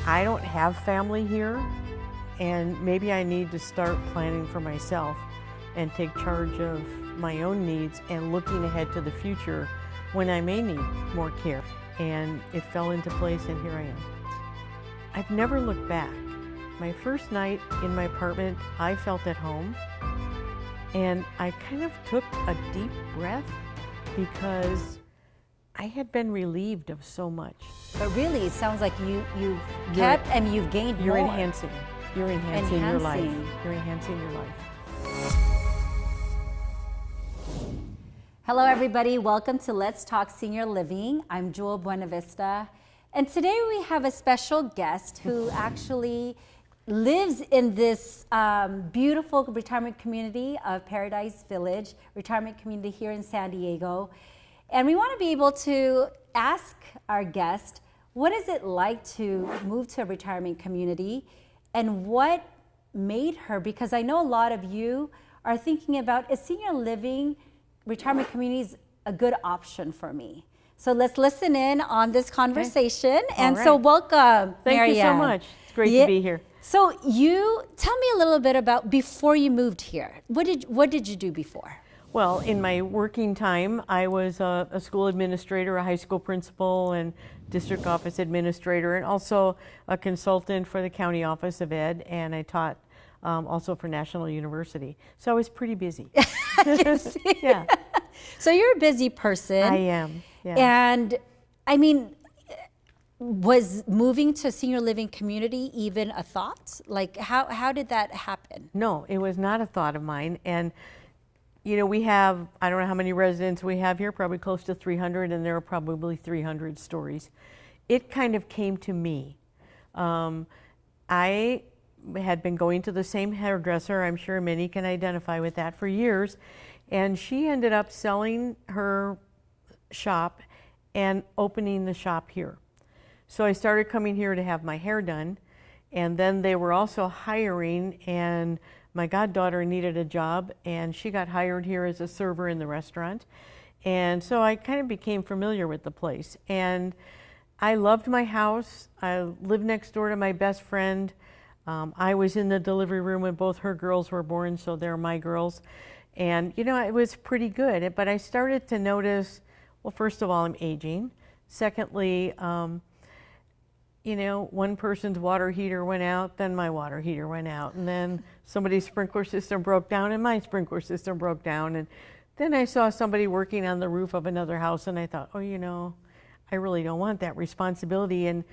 I don't have family here, and maybe I need to start planning for myself and take charge of my own needs and looking ahead to the future when I may need more care. And it fell into place, and here I am. I've never looked back. My first night in my apartment, I felt at home, and I kind of took a deep breath because I had been relieved of so much. But really, it sounds like you've kept and you've gained You're more. enhancing. You're enhancing your life. You're enhancing your life. Hello, everybody. Welcome to Let's Talk Senior Living. I'm Jewell Buenavista. And today we have a special guest who actually lives in this beautiful retirement community of Paradise Village, retirement community here in San Diego. And we want to be able to ask our guest, what is it like to move to a retirement community and what made her, because I know a lot of you are thinking about, is senior living retirement communities a good option for me? So let's listen in on this conversation. Okay. And so welcome, Thank Mary you so Anne. much. It's great to be here. So you, tell me a little bit about before you moved here. What did you do before? Well, in my working time, I was a school administrator, a high school principal, and district office administrator, and also a consultant for the county office of ed, and I taught also for National University. So I was pretty busy. Yeah. So you're a busy person. I am. Yeah. And I mean, was moving to a senior living community even a thought? Like how did that happen? No, it was not a thought of mine. And you know, we have, I don't know how many residents we have here, probably close to 300, and there are probably 300 stories. It kind of came to me. I had been going to the same hairdresser, I'm sure many can identify with that, for years, and she ended up selling her shop and opening the shop here. So I started coming here to have my hair done, and then they were also hiring, and my goddaughter needed a job, and she got hired here as a server in the restaurant. And so I kind of became familiar with the place. And I loved my house. I lived next door to my best friend. I was in the delivery room when both her girls were born, so they're my girls. And you know, it was pretty good. But I started to notice, well, first of all, I'm aging. Secondly, you know, one person's water heater went out, then my water heater went out, and then somebody's sprinkler system broke down and my sprinkler system broke down. And then I saw somebody working on the roof of another house, and I thought, oh, you know, I really don't want that responsibility. And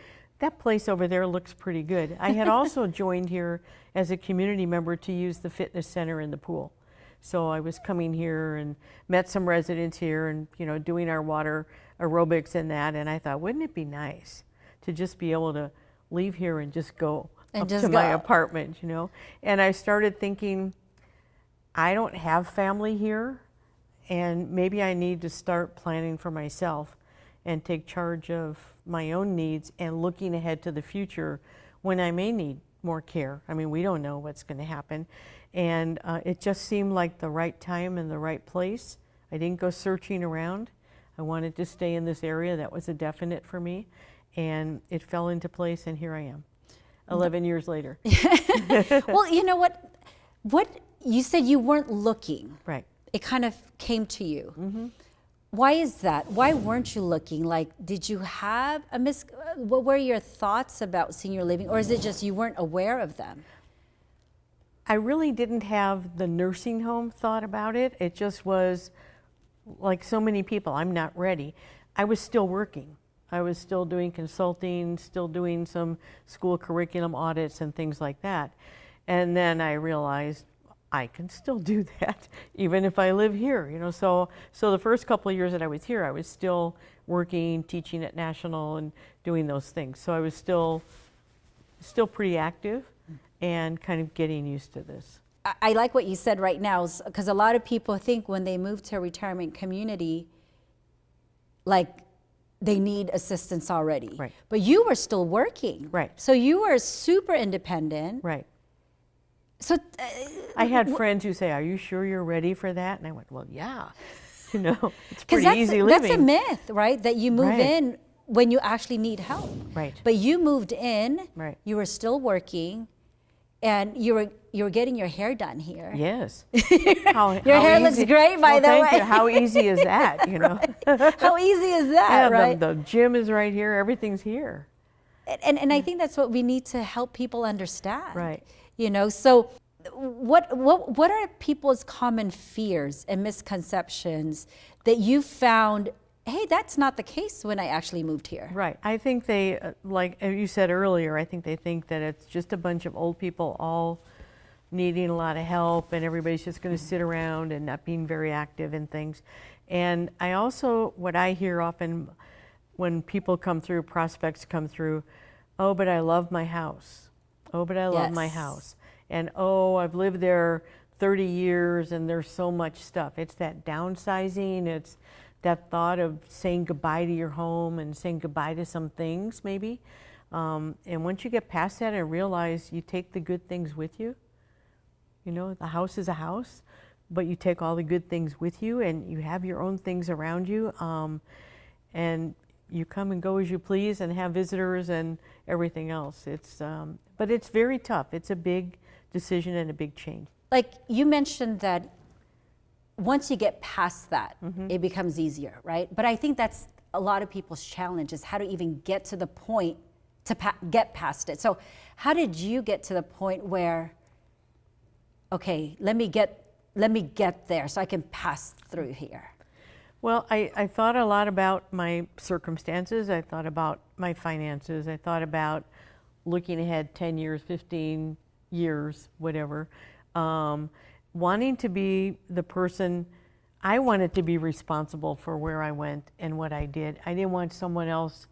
that place over there looks pretty good. I had also joined here as a community member to use the fitness center and the pool. So I was coming here and met some residents here and, you know, doing our water aerobics and that. And I thought, wouldn't it be nice to just be able to leave here and just go up to my apartment, you know? And I started thinking, I don't have family here, and maybe I need to start planning for myself and take charge of my own needs and looking ahead to the future when I may need more care. I mean, we don't know what's going to happen. And it just seemed like the right time and the right place. I didn't go searching around. I wanted to stay in this area. That was a definite for me. And it fell into place, and here I am, 11 years later. Well, you know what you said, you weren't looking. Right. It kind of came to you. Mm-hmm. Why is that? Why weren't you looking? Like, did you have what were your thoughts about senior living, or is it just you weren't aware of them? I really didn't have the nursing home thought about it. It just was like so many people, I'm not ready. I was still working. I was still doing consulting, still doing some school curriculum audits and things like that. And then I realized I can still do that even if I live here, you know. So the first couple of years that I was here, I was still working, teaching at National and doing those things. So I was still pretty active and kind of getting used to this. I like what you said right now, because a lot of people think when they move to a retirement community, like, they need assistance already. Right. But you were still working. Right. So you were super independent. Right. So I had friends who say, are you sure you're ready for that? And I went, well, yeah. You know, it's pretty easy living. That's a myth, right? That you move in when you actually need help. Right. But you moved in, Right. you were still working, and you were getting your hair done here. Yes. Your hair looks great, by the thank way. you. How easy is that, you know? How easy is that, Yeah, right? the gym is right here. Everything's here. And I think that's what we need to help people understand. Right. You know, so what are people's common fears and misconceptions that you found, hey, that's not the case when I actually moved here? Right. I think they, like you said earlier, I think they think that it's just a bunch of old people all needing a lot of help and everybody's just going to sit around and not being very active in things. And I also, what I hear often when people come through, prospects come through, oh, but I love my house. Oh, but I love my Yes. house. And oh, I've lived there 30 years and there's so much stuff. It's that downsizing. It's that thought of saying goodbye to your home and saying goodbye to some things maybe. And once you get past that and realize you take the good things with you, you know, the house is a house, but you take all the good things with you and you have your own things around you. And you come and go as you please and have visitors and everything else. But it's very tough. It's a big decision and a big change. Like you mentioned that once you get past that, it becomes easier, right? But I think that's a lot of people's challenge is how to even get to the point to get past it. So how did you get to the point where, okay, let me get there so I can pass through here? Well, I thought a lot about my circumstances. I thought about my finances. I thought about looking ahead 10 years, 15 years, whatever. Wanting to be the person, I wanted to be responsible for where I went and what I did. I didn't want someone else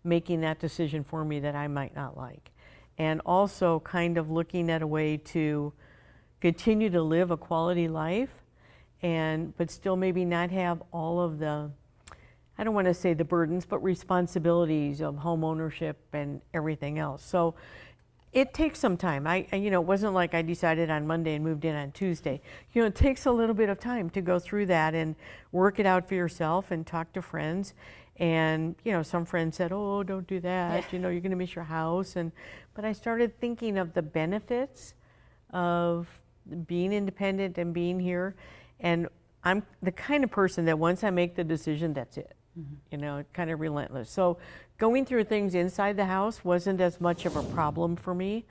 making that decision for me that I might not like. And also kind of looking at a way to continue to live a quality life, but still maybe not have all of the, I don't want to say the burdens, but responsibilities of home ownership and everything else. So it takes some time. You know, it wasn't like I decided on Monday and moved in on Tuesday. You know, it takes a little bit of time to go through that and work it out for yourself and talk to friends. And, you know, some friends said, oh, don't do that. Yeah. You know, you're going to miss your house. But I started thinking of the benefits of being independent and being here. And I'm the kind of person that once I make the decision, that's it. You know, kind of relentless. So going through things inside the house wasn't as much of a problem for me.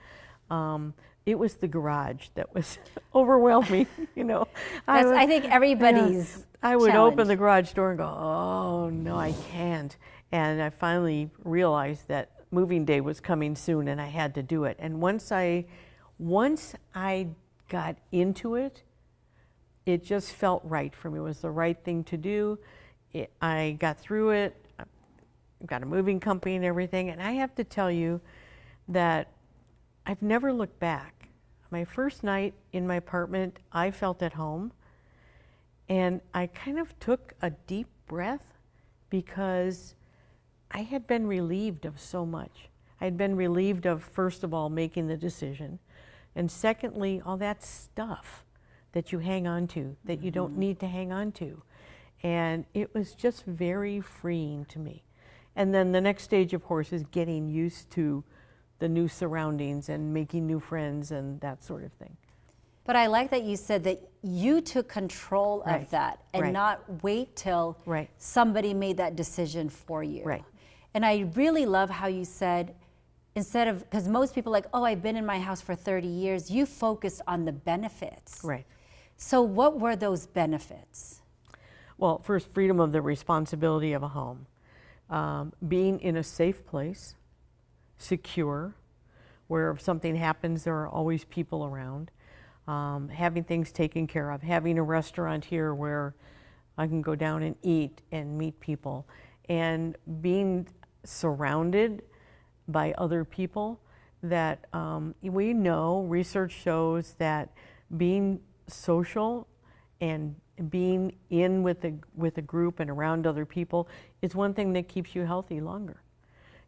It was the garage that was overwhelming, you know. I think everybody's I would challenge. open the garage door and go, oh, no, I can't. And I finally realized that moving day was coming soon and I had to do it. And once I got into it, it just felt right for me. It was the right thing to do. I got through it. I've got a moving company and everything. And I have to tell you that I've never looked back. My first night in my apartment, I felt at home. And I kind of took a deep breath because I had been relieved of so much. I had been relieved of, first of all, making the decision. And secondly, all that stuff that you hang on to, that you don't need to hang on to. And it was just very freeing to me. And then the next stage, of course, is getting used to the new surroundings and making new friends and that sort of thing. But I like that you said that you took control of that and not wait till somebody made that decision for you. Right. And I really love how you said, instead of, because most people are like, oh, I've been in my house for 30 years, you focused on the benefits. Right. So what were those benefits? Well, first, freedom of the responsibility of a home. Being in a safe place, secure, where if something happens, there are always people around. Having things taken care of, having a restaurant here where I can go down and eat and meet people, and being surrounded by other people that we know, research shows that being social and being in with a group and around other people is one thing that keeps you healthy longer.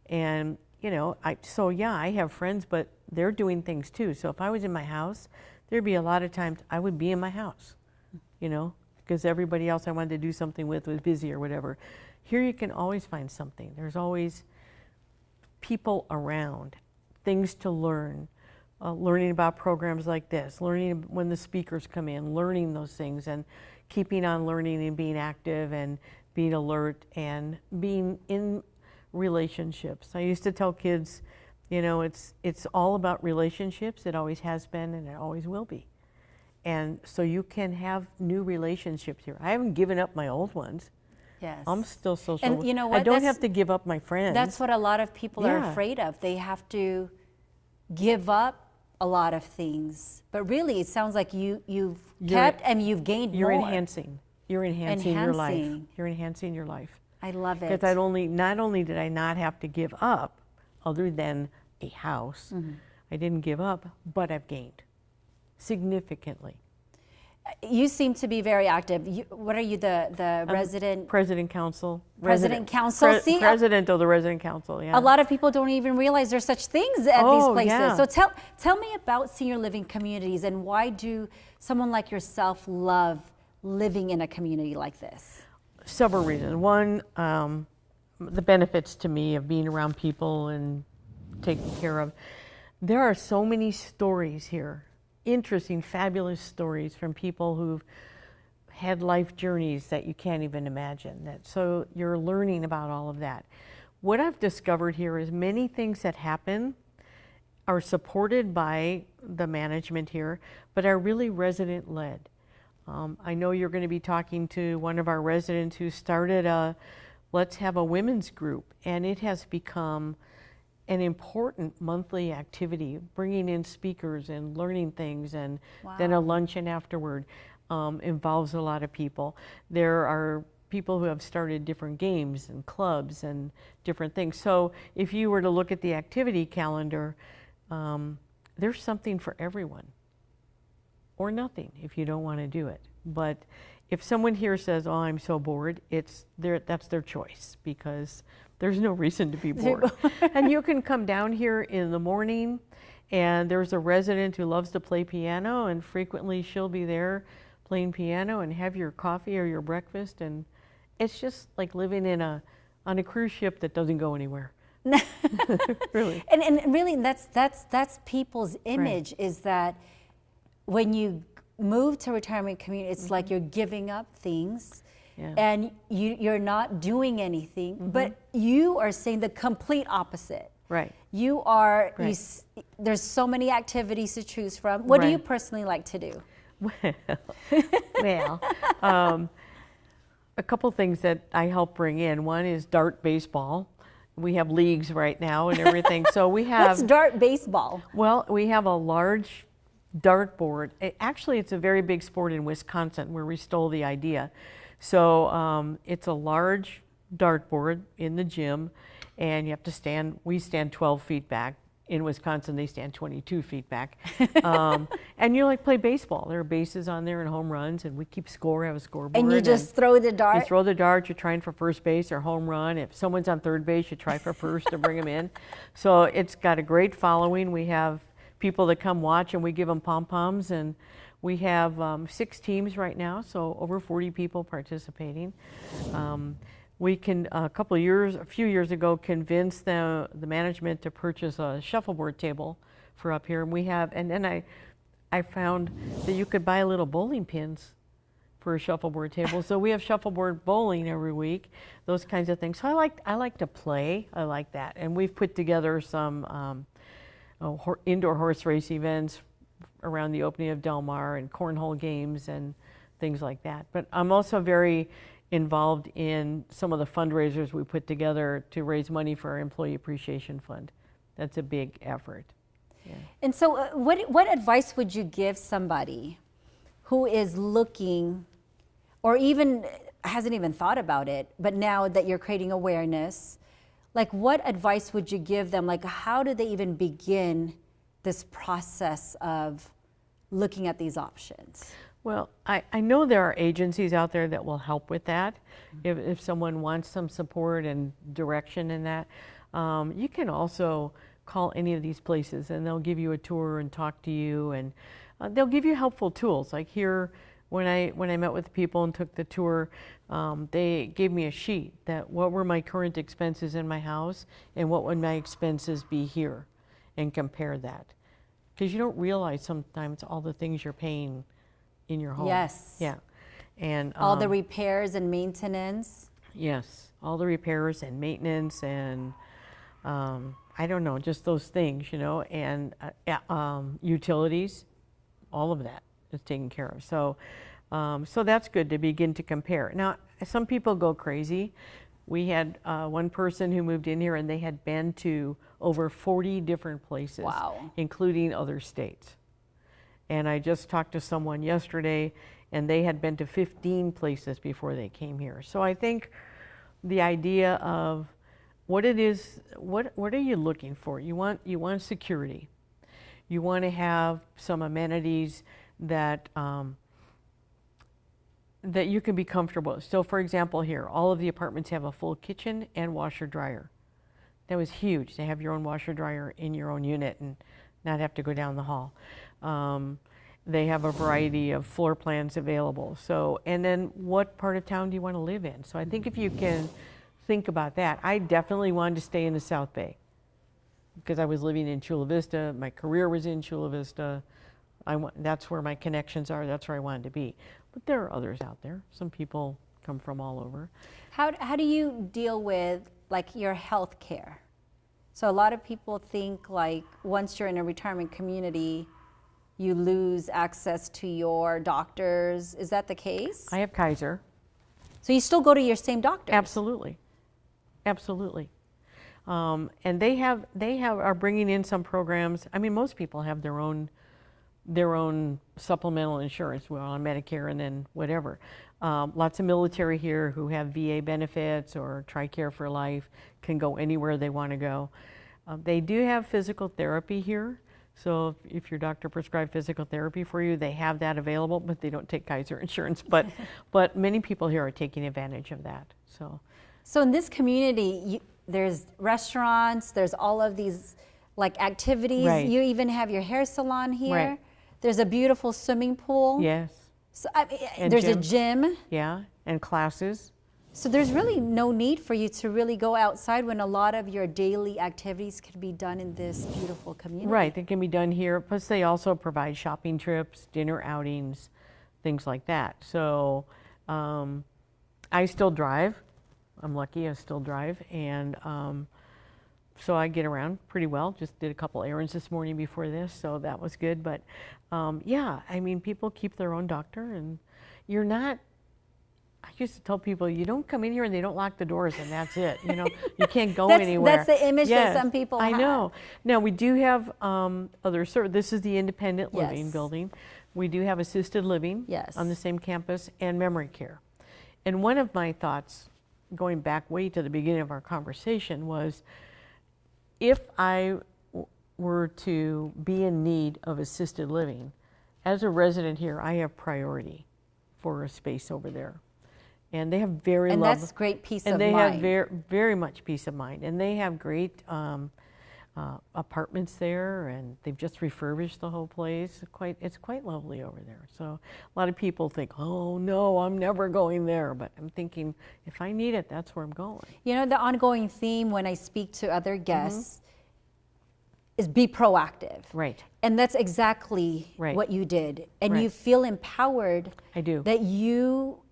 And you know, I have friends, but they're doing things too. So if I was in my house, there'd be a lot of times I would be in my house, you know, because everybody else I wanted to do something with was busy or whatever. Here you can always find something. There's always people around, things to learn, learning about programs like this, learning when the speakers come in, learning those things and keeping on learning and being active and being alert and being in relationships. I used to tell kids, you know, it's all about relationships. It always has been and it always will be. And so you can have new relationships here. I haven't given up my old ones. Yes. I'm still social. And you know what? I don't have to give up my friends. That's what a lot of people are Yeah. afraid of. They have to give up a lot of things. But really, it sounds like you've kept and you've gained You're more. enhancing. You're enhancing your life. Enhancing. You're enhancing your life. I love it. Because not only did I not have to give up, other than a house, I didn't give up, but I've gained significantly. You seem to be very active. What are you, the resident? President council. President council. See, president of the resident council. Yeah. a lot of people don't even realize there's such things at these places. Yeah. So tell me about senior living communities and why do someone like yourself love living in a community like this? Several reasons. One, the benefits to me of being around people and taken care of. There are so many stories here, interesting, fabulous stories from people who've had life journeys that you can't even imagine. So you're learning about all of that. What I've discovered here is many things that happen are supported by the management here, but are really resident-led. I know you're going to be talking to one of our residents who started let's have a women's group, and it has become an important monthly activity, bringing in speakers and learning things, and then a luncheon afterward involves a lot of people. There are people who have started different games and clubs and different things. So if you were to look at the activity calendar, there's something for everyone, or nothing if you don't want to do it. But if someone here says, oh, I'm so bored, that's their choice, because there's no reason to be bored. And you can come down here in the morning, and there's a resident who loves to play piano, and frequently she'll be there playing piano, and have your coffee or your breakfast, and it's just like living on a cruise ship that doesn't go anywhere. Really. And really, that's people's image, is that when you move to retirement community, it's like you're giving up things. Yeah. And you're not doing anything, but you are saying the complete opposite. Right. You are, there's so many activities to choose from. What do you personally like to do? Well, a couple things that I help bring in. One is dart baseball. We have leagues right now and everything. So we have. What's dart baseball? Well, we have a large dartboard. Actually, it's a very big sport in Wisconsin, where we stole the idea. So it's a large dartboard in the gym, and you have to stand, we stand 12 feet back. In Wisconsin, they stand 22 feet back. And you like play baseball. There are bases on there and home runs, and we keep score, have a scoreboard. And you just throw the dart? You throw the dart, you're trying for first base or home run. If someone's on third base, you try for first to bring them in. So it's got a great following. We have people that come watch, and we give them pom-poms, and we have 6 teams right now, so over 40 people participating. We can, a few years ago, convince the management to purchase a shuffleboard table for up here, and we have, and then I found that you could buy little bowling pins for a shuffleboard table. So we have shuffleboard bowling every week, those kinds of things. So I like to play, I like that. And we've put together some indoor horse race events around the opening of Del Mar, and cornhole games and things like that. But I'm also very involved in some of the fundraisers we put together to raise money for our Employee Appreciation Fund. That's a big effort. Yeah. And so what advice would you give somebody who is looking, or even hasn't even thought about it, but now that you're creating awareness, like what advice would you give them? Like, how do they even begin this process of looking at these options? Well, I know there are agencies out there that will help with that. If someone wants some support and direction in that. You can also call any of these places, and they'll give you a tour and talk to you, and they'll give you helpful tools. Like here, when I met with the people and took the tour, they gave me a sheet that what were my current expenses in my house and what would my expenses be here, and compare that. Because you don't realize sometimes all the things you're paying in your home. Yes. Yeah. And all the repairs and maintenance. yes, all the repairs and maintenance and I don't know, just those things, you know, and utilities, all of that is taken care of. So, so that's good to begin to compare. Now, some people go crazy. We had one person who moved in here and they had been to over 40 different places, Wow. including other states. And I just talked to someone yesterday and they had been to 15 places before they came here. So I think the idea of what it is, what are you looking for? You want security. You want to have some amenities that that you can be comfortable with. So for example here, all of the apartments have a full kitchen and washer dryer. That was huge, to have your own washer dryer in your own unit and not have to go down the hall. They have a variety of floor plans available. So, and then what part of town do you want to live in? So I think if you can think about that. I definitely wanted to stay in the South Bay because I was living in Chula Vista. My career was in Chula Vista. That's where my connections are. That's where I wanted to be. But there are others out there. Some people come from all over. How do you deal with like your health care? So a lot of people think like once you're in a retirement community, you lose access to your doctors. Is that the case? I have Kaiser. So you still go to your same doctor? Absolutely. Absolutely. And they are bringing in some programs. I mean, most people have their own supplemental insurance, well, on Medicare and then whatever. Lots of military here who have VA benefits or TRICARE for life can go anywhere they want to go. They do have physical therapy here. So if your doctor prescribed physical therapy for you, they have that available, but they don't take Kaiser insurance. But many people here are taking advantage of that. So in this community, there's restaurants, there's all of these like activities. Right. You even have your hair salon here. Right. There's a beautiful swimming pool. Yes. So And there's gym. a gym. Yeah, and classes. So there's really no need for you to really go outside when a lot of your daily activities can be done in this beautiful community. Right, they can be done here. Plus they also provide shopping trips, dinner outings, things like that. So I still drive. I'm lucky I still drive. And so I get around pretty well. Just did a couple errands this morning before this, so that was good. But yeah, I mean, people keep their own doctor and you're not, I used to tell people, you don't come in here and they don't lock the doors and that's it. You know, you can't go anywhere. That's the image that some people have. I know. Now we do have other this is the independent living Yes. building. We do have assisted living Yes. on the same campus and memory care. And one of my thoughts, going back way to the beginning of our conversation, was if I were to be in need of assisted living, as a resident here, I have priority for a space over there. And they have very And lovely, that's great peace of and they mind. have very much peace of mind. And they have great apartments there, and they've just refurbished the whole place. It's quite lovely over there. So a lot of people think, oh no, I'm never going there. But I'm thinking, if I need it, that's where I'm going. You know, the ongoing theme when I speak to other guests is be proactive. Right. And that's exactly Right. what you did. And Right. you feel empowered I do. that you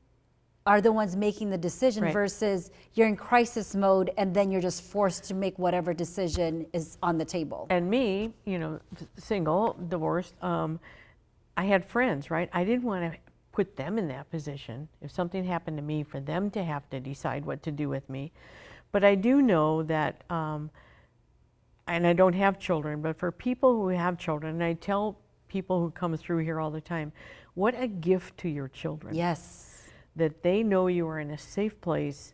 are the ones making the decision Right. versus you're in crisis mode and then you're just forced to make whatever decision is on the table. And me, you know, single, divorced, I had friends, right? I didn't want to put them in that position. If something happened to me, for them to have to decide what to do with me. But I do know that, and I don't have children, but for people who have children, and I tell people who come through here all the time, what a gift to your children. Yes. That they know you are in a safe place,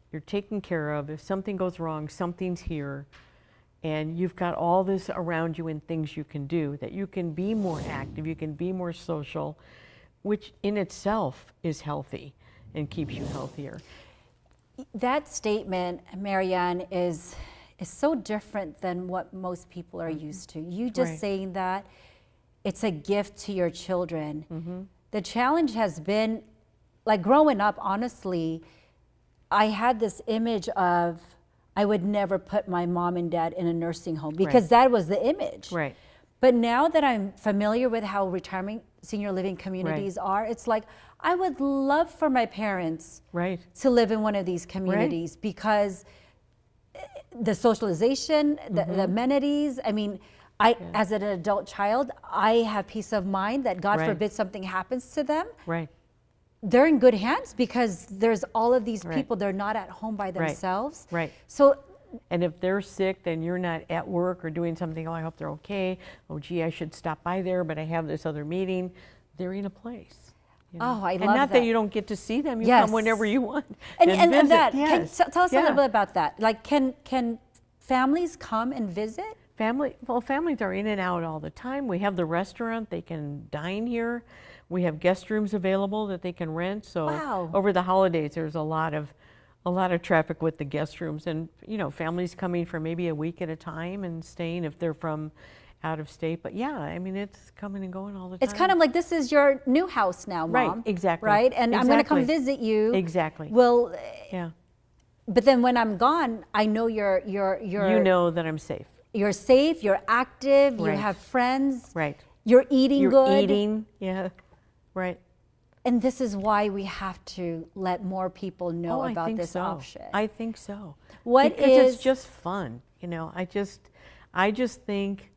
you're taken care of. If something goes wrong, something's here, and you've got all this around you and things you can do, that you can be more active, you can be more social, which in itself is healthy and keeps you healthier. That statement, Mary Anne, is so different than what most people are used to. You just Right. saying that it's a gift to your children. The challenge has been, like growing up, honestly, I had this image of I would never put my mom and dad in a nursing home because that was the image. Right. But now that I'm familiar with how retirement senior living communities are, it's like I would love for my parents to live in one of these communities because the socialization, the amenities, I mean, as an adult child, I have peace of mind that God forbid something happens to them. They're in good hands because there's all of these people, they're not at home by themselves. So, and if they're sick, then you're not at work or doing something, oh, I hope they're okay. Oh, gee, I should stop by there, but I have this other meeting. They're in a place. You know? Oh, I love that. And not that you don't get to see them. You come whenever you want. And visit. that, tell us a little bit about that. Like, can families come and visit? Families are in and out all the time. We have the restaurant. They can dine here. We have guest rooms available that they can rent. So over the holidays, there's a lot of traffic with the guest rooms, and families coming for maybe a week at a time and staying if they're from out of state. But yeah, I mean, it's coming and going all the time. It's kind of like this is your new house now, Mom. Right, exactly. Right, and I'm going to come visit you. Exactly. Well, yeah. But then when I'm gone, I know you're. You know that I'm safe. You're safe. You're active. You have friends. Right. You're eating good. You're eating. Yeah. Right. And this is why we have to let more people know about this option. I think so. Because it's just fun. I just think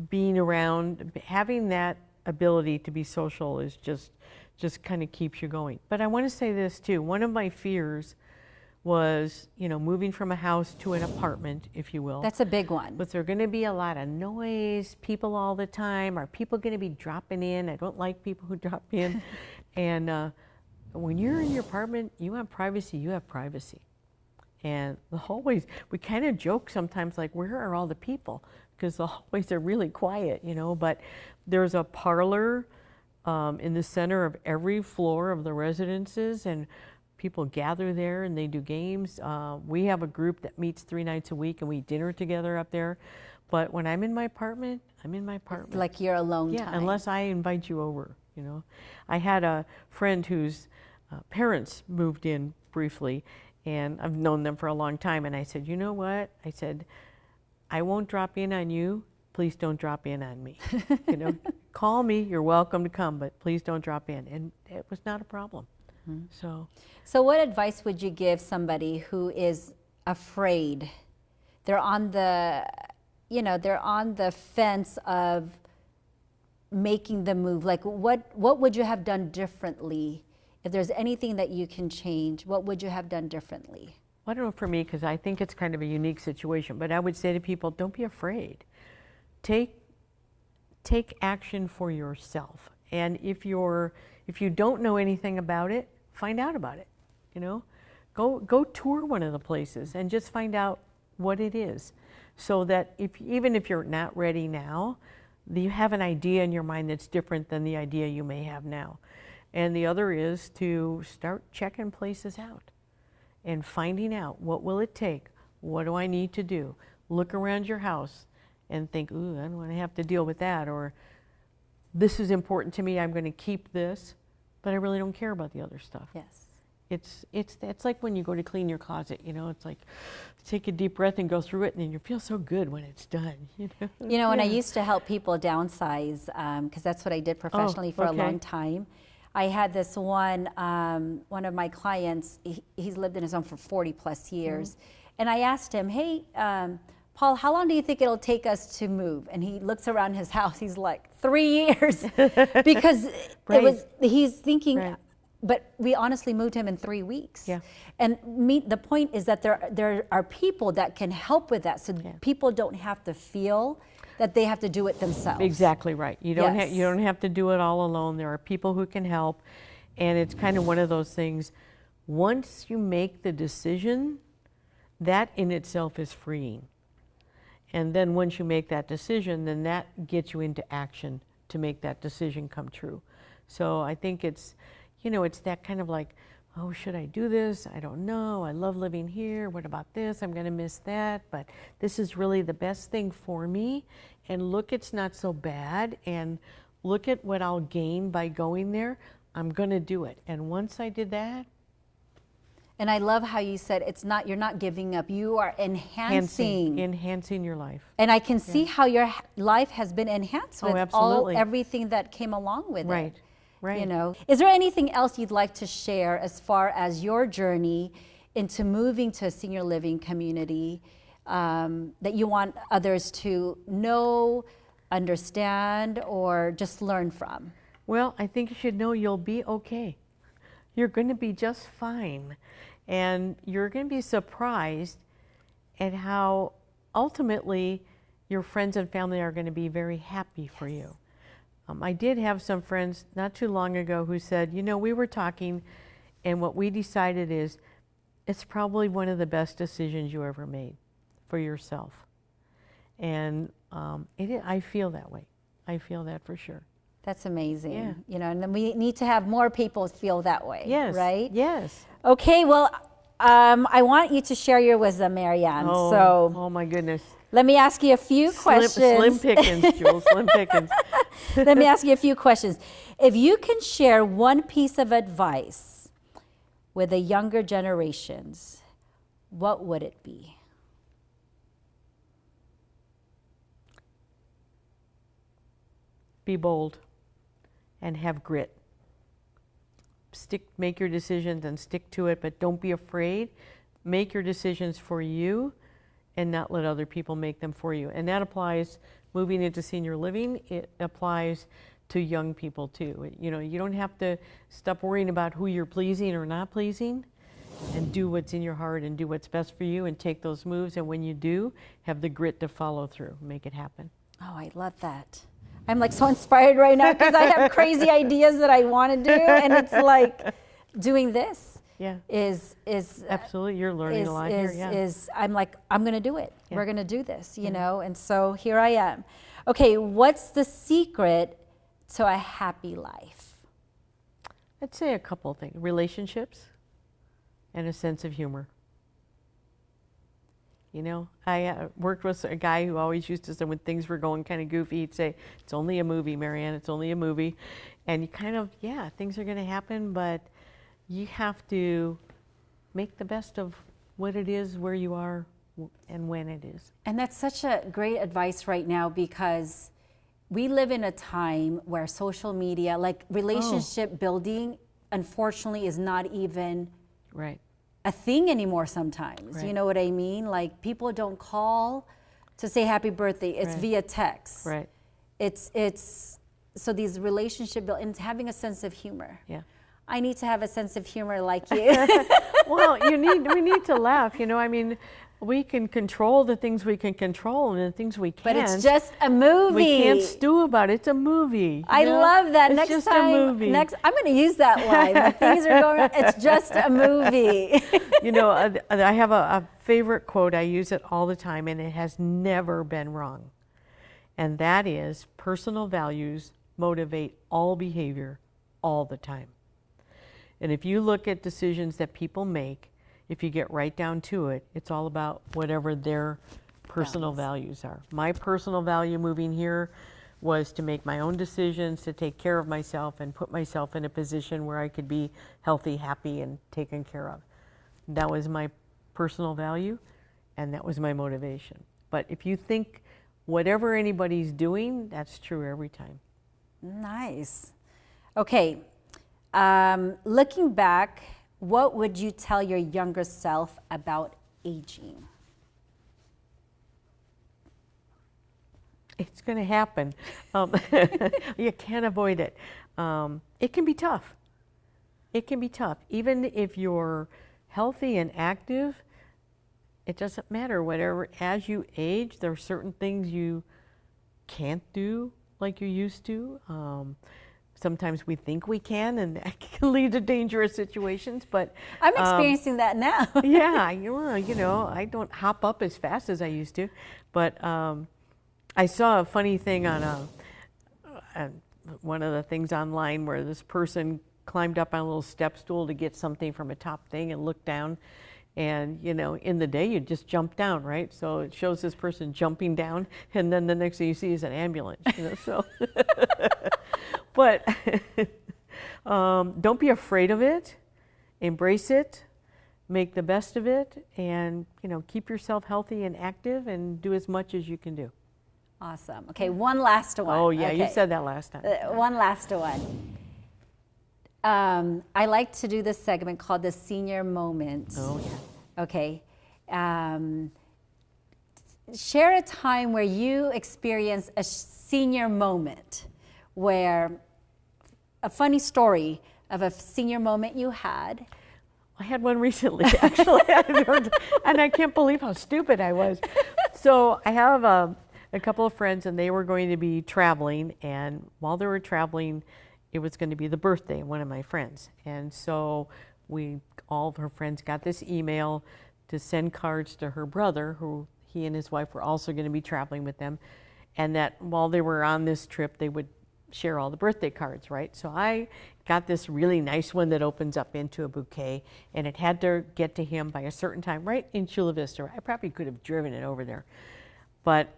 being around, having that ability to be social is just kind of keeps you going. But I want to say this too. One of my fears was, moving from a house to an apartment, if you will. That's a big one. Was there going to be a lot of noise, people all the time? Are people going to be dropping in? I don't like people who drop in. And when you're in your apartment, you have privacy, And the hallways, we kind of joke sometimes, like, where are all the people? Because the hallways are really quiet, but there's a parlor in the center of every floor of the residences, and people gather there and they do games. We have a group that meets 3 nights a week and we eat dinner together up there. But when I'm in my apartment, I'm in my apartment. It's like your alone time. Yeah, unless I invite you over, I had a friend whose parents moved in briefly, and I've known them for a long time. And I said, you know what? I said, I won't drop in on you. Please don't drop in on me. Call me. You're welcome to come, but please don't drop in. And it was not a problem. So what advice would you give somebody who is afraid? They're on the, they're on the fence of making the move. Like, what would you have done differently? If there's anything that you can change, what would you have done differently? Well, I don't know for me, because I think it's kind of a unique situation, but I would say to people, don't be afraid. Take action for yourself. And if you don't know anything about it, find out about it. Go tour one of the places and just find out what it is, so that even if you're not ready now, you have an idea in your mind that's different than the idea you may have now. And the other is to start checking places out and finding out, what will it take? What do I need to do? Look around your house and think, ooh, I don't want to have to deal with that, or this is important to me, I'm going to keep this, but I really don't care about the other stuff. Yes. It's like when you go to clean your closet, it's like take a deep breath and go through it, and then you feel so good when it's done. When I used to help people downsize, because that's what I did professionally for a long time. I had this one of my clients, he's lived in his home for 40 plus years. And I asked him, hey, Paul, how long do you think it'll take us to move? And he looks around his house, he's like, 3 years. Because he's thinking, but we honestly moved him in 3 weeks. Yeah. And the point is that there are people that can help with that, so people don't have to feel that they have to do it themselves. Exactly right. You don't have to do it all alone. There are people who can help, and it's kind of one of those things. Once you make the decision, that in itself is freeing. And then once you make that decision, then that gets you into action to make that decision come true. So I think it's, it's that kind of like, oh, should I do this? I don't know. I love living here. What about this? I'm going to miss that. But this is really the best thing for me. And look, it's not so bad. And look at what I'll gain by going there. I'm going to do it. And once I did that, and I love how you said you're not giving up. You are enhancing your life. And I can see how your life has been enhanced with everything that came along with it. Right. You know, is there anything else you'd like to share as far as your journey into moving to a senior living community that you want others to know, understand, or just learn from? Well, I think you should know you'll be okay. You're going to be just fine. And you're going to be surprised at how ultimately your friends and family are going to be very happy for you. I did have some friends not too long ago who said, you know, we were talking and what we decided is it's probably one of the best decisions you ever made for yourself. And I feel that way. I feel that for sure. That's amazing. Yeah. You know, and then we need to have more people feel that way. Yes. Right? Yes. Okay, well, I want you to share your wisdom, Mary Anne. Oh my goodness. Let me ask you a few questions. Slim pickings, Jewell, slim pickings. Let me ask you a few questions. If you can share one piece of advice with the younger generations, what would it be? Be bold and have grit. Make your decisions and stick to it, but don't be afraid. Make your decisions for you and not let other people make them for you. And that applies moving into senior living. It applies to young people too. You know, you don't have to stop worrying about who you're pleasing or not pleasing, and do what's in your heart and do what's best for you and take those moves. And when you do, have the grit to follow through, make it happen. Oh, I love that. I'm like so inspired right now because I have crazy ideas that I want to do, and it's like doing this is absolutely, you're learning a lot here. Yeah. I'm like, I'm going to do it. Yeah. We're going to do this, you know, and so here I am. Okay, what's the secret to a happy life? I'd say a couple of things: relationships and a sense of humor. You know, I worked with a guy who always used to say when things were going kind of goofy, he'd say, "It's only a movie, Mary Anne, it's only a movie." And you kind of, things are going to happen, but you have to make the best of what it is, where you are, and when it is. And that's such a great advice right now, because we live in a time where social media, like relationship building, unfortunately is not even a thing anymore sometimes. Right. You know what I mean? Like, people don't call to say happy birthday. It's via text. Right. It's so these relationship build and having a sense of humor. Yeah. I need to have a sense of humor like you. Well, we need to laugh. You know, I mean, we can control the things we can control and the things we can't. But it's just a movie. We can't stew about it. It's a movie. I love that. It's next just time, a movie. I'm going to use that line. When things are going on, it's just a movie. You know, I have a favorite quote. I use it all the time, and it has never been wrong. And that is, personal values motivate all behavior all the time. And if you look at decisions that people make, if you get right down to it, it's all about whatever their personal values are. My personal value moving here was to make my own decisions, to take care of myself and put myself in a position where I could be healthy, happy, and taken care of. That was my personal value, and that was my motivation. But if you think whatever anybody's doing, that's true every time. Nice. Okay. Looking back, what would you tell your younger self about aging? It's going to happen. You can't avoid it. It can be tough. It can be tough. Even if you're healthy and active, it doesn't matter. Whatever, as you age, there are certain things you can't do like you used to. Sometimes we think we can, and that can lead to dangerous situations. But I'm experiencing that now. Yeah, you know, I don't hop up as fast as I used to. But I saw a funny thing on one of the things online where this person climbed up on a little step stool to get something from a top thing and looked down. And, you know, in the day, you just jump down, right? So it shows this person jumping down, and then the next thing you see is an ambulance, you know, so. But don't be afraid of it. Embrace it. Make the best of it, and keep yourself healthy and active, and do as much as you can do. Awesome. Okay, one last one. Oh yeah, okay. You said that last time. One last one. I like to do this segment called the senior moment. Oh yeah. Okay. Share a time where you experienced a senior moment, where a funny story of a senior moment you had. I had one recently, actually, and I can't believe how stupid I was. So I have a couple of friends, and they were going to be traveling, and while they were traveling, it was going to be the birthday of one of my friends. And so all of her friends got this email to send cards to her brother, who he and his wife were also going to be traveling with them, and that while they were on this trip, they would share all the birthday cards, right? So I got this really nice one that opens up into a bouquet, and it had to get to him by a certain time, right in Chula Vista. I probably could have driven it over there. But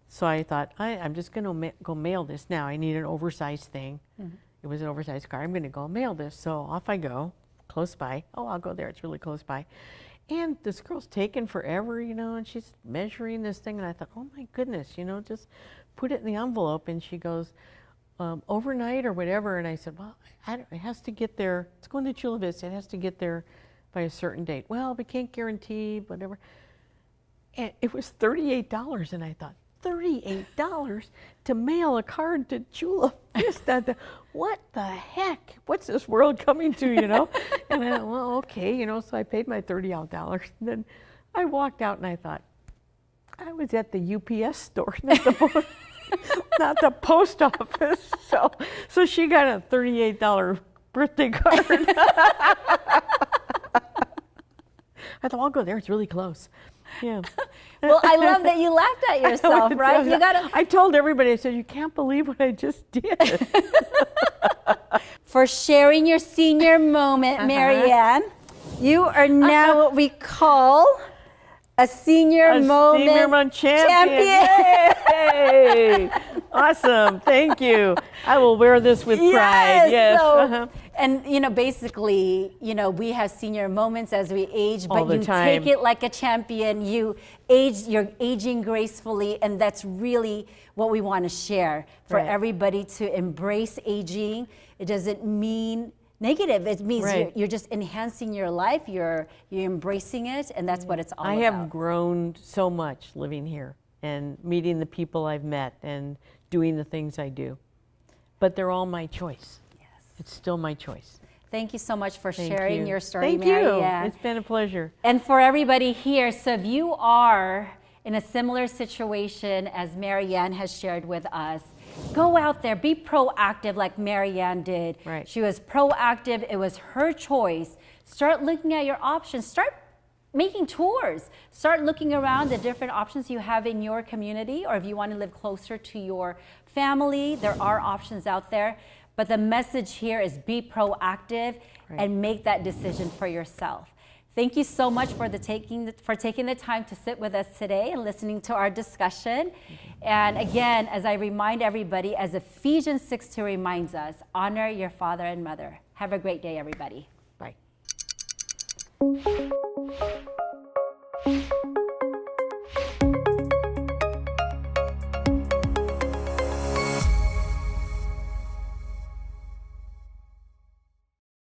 so I thought, I'm just going to go mail this now. I need an oversized thing. Mm-hmm. It was an oversized card. I'm going to go mail this. So off I go, close by. Oh, I'll go there. It's really close by. And this girl's taking forever, and she's measuring this thing. And I thought, oh my goodness, just put it in the envelope. And she goes, overnight or whatever. And I said, well, it has to get there. It's going to Chula Vista. It has to get there by a certain date. Well, we can't guarantee, whatever. And it was $38. And I thought, $38 to mail a card to Chula Vista? What the heck? What's this world coming to, And I thought, well, okay, so I paid my $30. And then I walked out and I thought, I was at the UPS store, not the post office. So she got a $38 birthday card. I thought, I'll go there. It's really close. Yeah. Well, I love that you laughed at yourself, right? I told everybody, I said, you can't believe what I just did. For sharing your senior moment, Mary Anne, you are now what we call a senior moment champion. Yay! Awesome. Thank you. I will wear this with pride. Yes. So, and basically, we have senior moments as we age, but you take it like a champion. You're aging gracefully, and that's really what we want to share for everybody, to embrace aging. It doesn't mean negative. It means you're just enhancing your life. You're embracing it, and that's what it's all about. I have grown so much living here and meeting the people I've met and doing the things I do. But they're all my choice. Yes. It's still my choice. Thank you so much for sharing your story, Mary Anne. Thank you. It's been a pleasure. And for everybody here, so if you are in a similar situation as Mary Anne has shared with us, go out there, be proactive like Mary Anne did. Right. She was proactive. It was her choice. Start looking at your options. Start making tours. Start looking around the different options you have in your community, or if you want to live closer to your family, there are options out there. But the message here is be proactive and make that decision for yourself. Thank you so much for taking the time to sit with us today and listening to our discussion. And again, as I remind everybody, as Ephesians 6:2 reminds us, honor your father and mother. Have a great day, everybody. Bye.